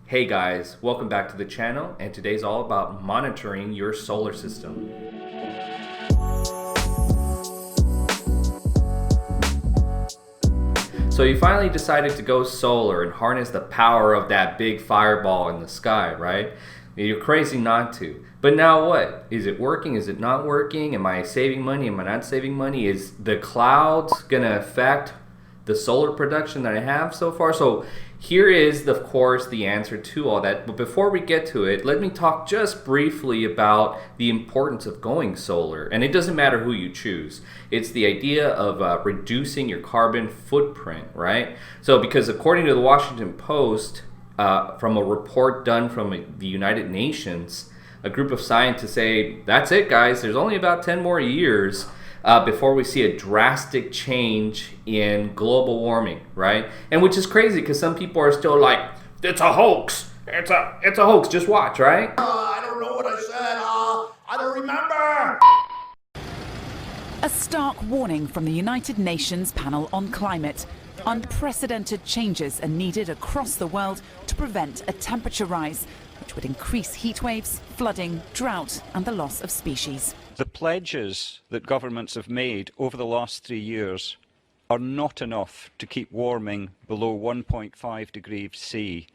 Hey guys, welcome back to the channel, and today's all about monitoring your solar system. So you finally decided to go solar and harness the power of that big fireball in the sky, right? You're crazy not to. But now what? Is it working? Is it not working? Am I saving money? Am I not saving money? Is the clouds gonna affect the solar production that I have so far? So here is, of course, the answer to all that. But before we get to it, let me talk just briefly about the importance of going solar. And it doesn't matter who you choose. It's the idea of reducing your carbon footprint, right? So because according to the Washington Post, from a report done from the United Nations, a group of scientists say, that's it guys, there's only about 10 more years before we see a drastic change in global warming, right? And which is crazy because some people are still like, it's a hoax. It's a hoax. Just watch, right? I don't know what I said. I don't remember. A stark warning from the United Nations panel on climate. Unprecedented changes are needed across the world to prevent a temperature rise, which would increase heat waves, flooding, drought, and the loss of species. The pledges that governments have made over the last 3 years are not enough to keep warming below 1.5 degrees C,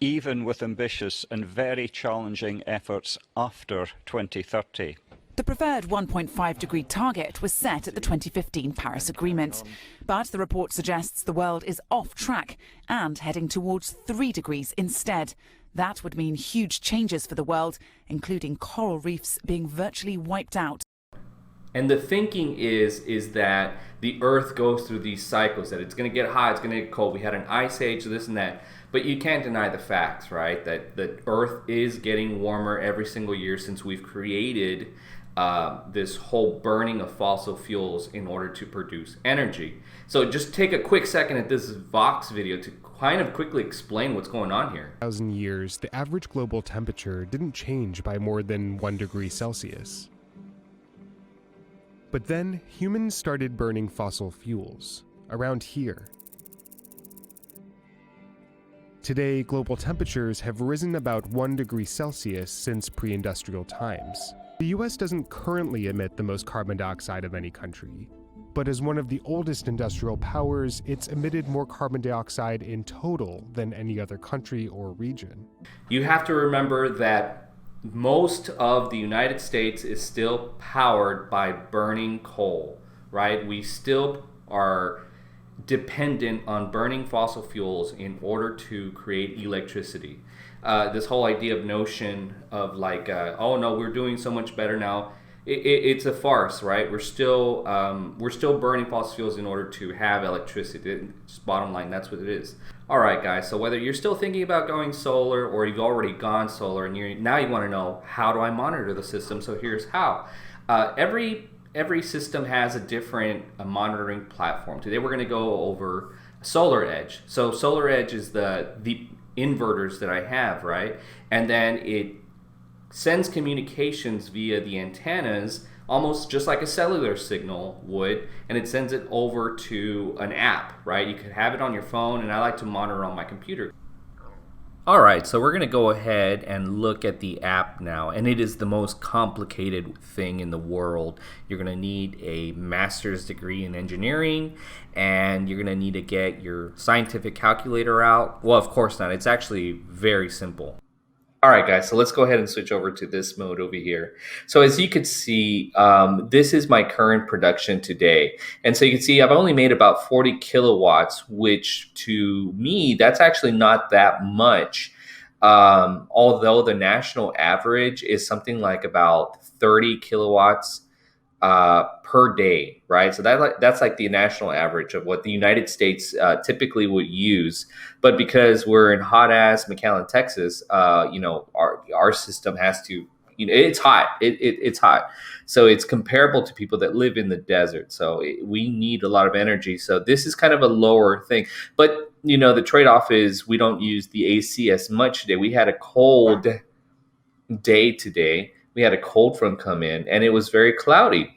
even with ambitious and very challenging efforts after 2030. The preferred 1.5 degree target was set at the 2015 Paris Agreement. But the report suggests the world is off track and heading towards 3 degrees instead. That would mean huge changes for the world, including coral reefs being virtually wiped out. And the thinking is that the Earth goes through these cycles, that it's going to get hot, it's going to get cold. We had an ice age, this and that. But you can't deny the facts, right? That the Earth is getting warmer every single year since we've created this whole burning of fossil fuels in order to produce energy. So just take a quick second at this Vox video to kind of quickly explain what's going on here. 1,000 years, the average global temperature didn't change by more than 1 degree Celsius. But then humans started burning fossil fuels around here. Today, global temperatures have risen about 1 degree Celsius since pre-industrial times. The US doesn't currently emit the most carbon dioxide of any country, but as one of the oldest industrial powers, it's emitted more carbon dioxide in total than any other country or region. You have to remember that most of the United States is still powered by burning coal, right? We still are dependent on burning fossil fuels in order to create electricity. This whole idea of notion of like, oh no, we're doing so much better now. It's a farce, right? We're still burning fossil fuels in order to have electricity. Just bottom line, that's what it is. All right, guys. So whether you're still thinking about going solar or you've already gone solar, and now you want to know, how do I monitor the system? So here's how. Every system has a different monitoring platform. Today we're going to go over SolarEdge. So SolarEdge is the inverters that I have, right? And then it sends communications via the antennas, almost just like a cellular signal would, and it sends it over to an app, right? You could have it on your phone, and I like to monitor on my computer. All right, so we're gonna go ahead and look at the app now, and it is the most complicated thing in the world. You're gonna need a master's degree in engineering, and you're gonna need to get your scientific calculator out. Well, of course not, it's actually very simple. All right, guys, so let's go ahead and switch over to this mode over here. So as you can see, this is my current production today. And so you can see I've only made about 40 kilowatts, which to me, that's actually not that much. Although the national average is something like about 30 kilowatts per day, right? So that's like the national average of what the United States typically would use. But because we're in hot ass McAllen, Texas, our system has to, it's hot. It's hot. So it's comparable to people that live in the desert. So we need a lot of energy. So this is kind of a lower thing. But the trade-off is we don't use the AC as much today. We had a cold day today. We had a cold front come in, and it was very cloudy.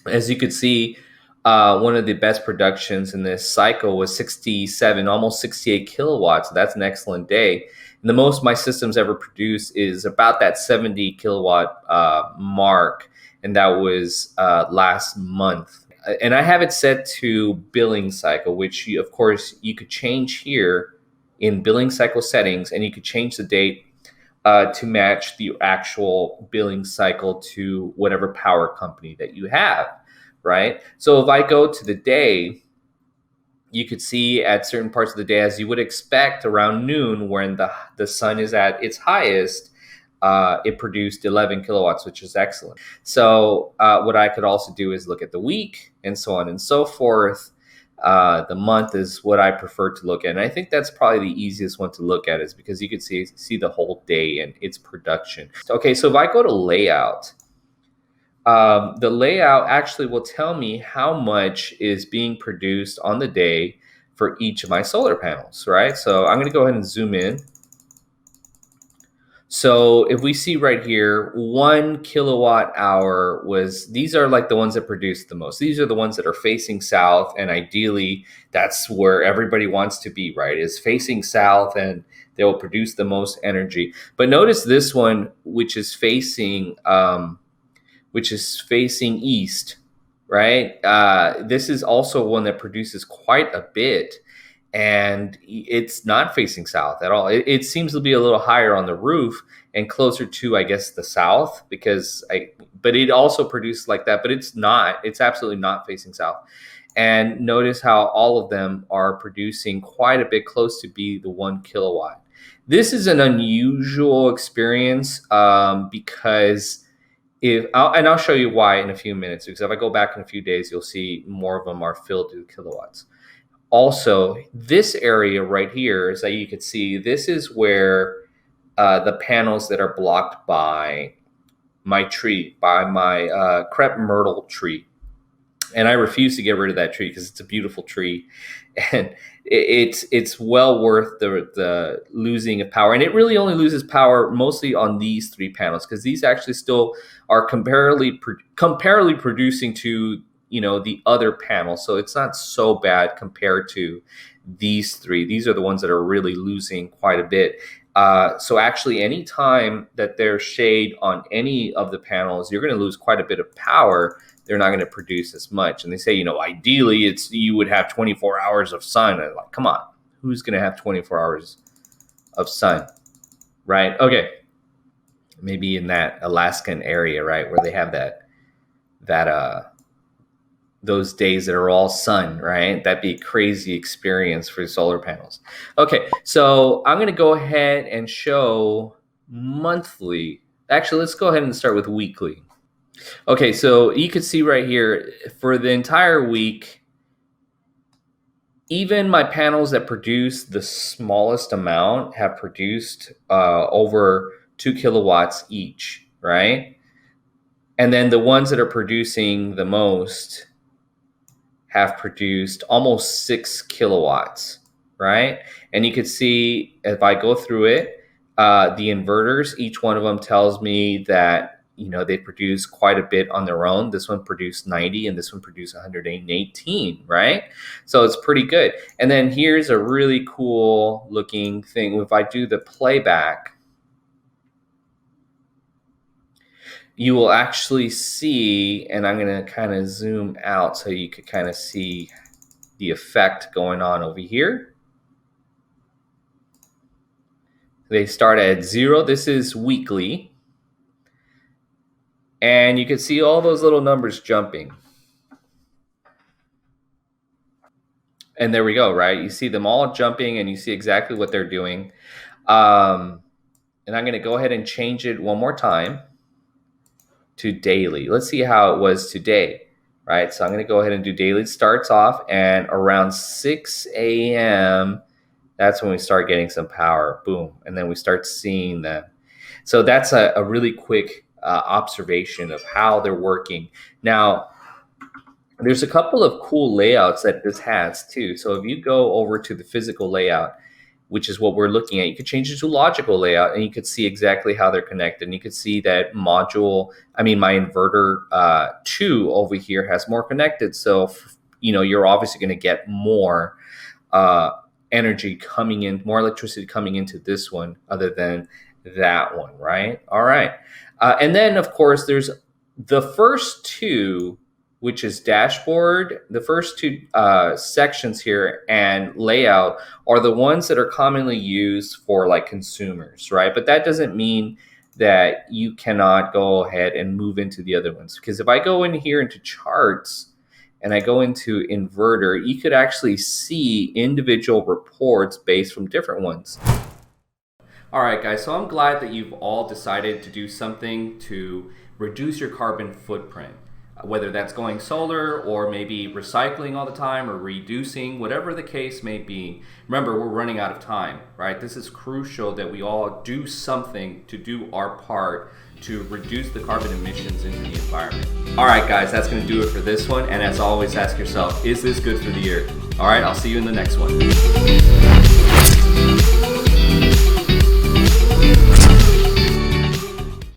As you could see, one of the best productions in this cycle was 67, almost 68 kilowatts. That's an excellent day. And the most my system's ever produced is about that 70 kilowatt mark. And that was last month. And I have it set to billing cycle, which of course you could change here in billing cycle settings, and you could change the date to match the actual billing cycle to whatever power company that you have, right? So if I go to the day, you could see at certain parts of the day, as you would expect around noon when the sun is at its highest, it produced 11 kilowatts, which is excellent. So what I could also do is look at the week and so on and so forth. The month is what I prefer to look at. And I think that's probably the easiest one to look at, is because you could see the whole day and its production. Okay, so if I go to layout, the layout actually will tell me how much is being produced on the day for each of my solar panels, right? So I'm going to go ahead and zoom in. So if we see right here, 1 kilowatt hour these are like the ones that produce the most. These are the ones that are facing south, and ideally that's where everybody wants to be, right? Is facing south, and they will produce the most energy. But notice this one, which is facing east, right? This is also one that produces quite a bit, and it's not facing south at all. It seems to be a little higher on the roof and closer to, I guess, the south, but it also produces like that, but it's absolutely not facing south. And notice how all of them are producing quite a bit, close to be the 1 kilowatt. This is an unusual experience because I'll show you why in a few minutes, because if I go back in a few days, you'll see more of them are filled to kilowatts. Also, this area right here, as you can see, this is where the panels that are blocked by my tree, by my crepe myrtle tree. And I refuse to get rid of that tree because it's a beautiful tree, and it's well worth the losing of power. And it really only loses power mostly on these 3 panels, because these actually still are comparably producing to the other panels. So it's not so bad compared to these 3. These are the ones that are really losing quite a bit. So actually, any time that there's shade on any of the panels, you're going to lose quite a bit of power. They're not going to produce as much. And they say, ideally you would have 24 hours of sun. And like, come on, who's going to have 24 hours of sun, right? Okay. Maybe in that Alaskan area, right, where they have those days that are all sun, right? That'd be a crazy experience for solar panels. Okay, so I'm going to go ahead and show monthly. Actually, let's go ahead and start with weekly. Okay, so you can see right here, for the entire week, even my panels that produce the smallest amount have produced over 2 kilowatts each, right? And then the ones that are producing the most have produced almost 6 kilowatts, right? And you can see, if I go through it, the inverters, each one of them tells me that they produce quite a bit on their own. This one produced 90 and this one produced 118, right? So it's pretty good. And then here's a really cool looking thing. If I do the playback, you will actually see, and I'm going to kind of zoom out so you could kind of see the effect going on over here. They start at 0. This is weekly. And you can see all those little numbers jumping. And there we go, right? You see them all jumping and you see exactly what they're doing. And I'm going to go ahead and change it one more time to daily. Let's see how it was today, right? So I'm going to go ahead and do daily. It starts off, and around 6 a.m., that's when we start getting some power. Boom. And then we start seeing them. So that's a really quick observation of how they're working. Now, there's a couple of cool layouts that this has too. So if you go over to the physical layout, which is what we're looking at, you could change it to logical layout, and you could see exactly how they're connected. And you could see that my inverter 2 over here has more connected. So, you're obviously going to get more energy coming in, more electricity coming into this one other than that one, right? All right. And then, of course, there's the first two, which is dashboard. The first two sections here and layout are the ones that are commonly used for like consumers, right? But that doesn't mean that you cannot go ahead and move into the other ones. Because if I go in here into charts and I go into inverter, you could actually see individual reports based from different ones. All right, guys, so I'm glad that you've all decided to do something to reduce your carbon footprint, whether that's going solar or maybe recycling all the time or reducing, whatever the case may be. Remember, we're running out of time, right? This is crucial that we all do something to do our part to reduce the carbon emissions into the environment. All right, guys, that's going to do it for this one. And as always, ask yourself, is this good for the earth? All right, I'll see you in the next one.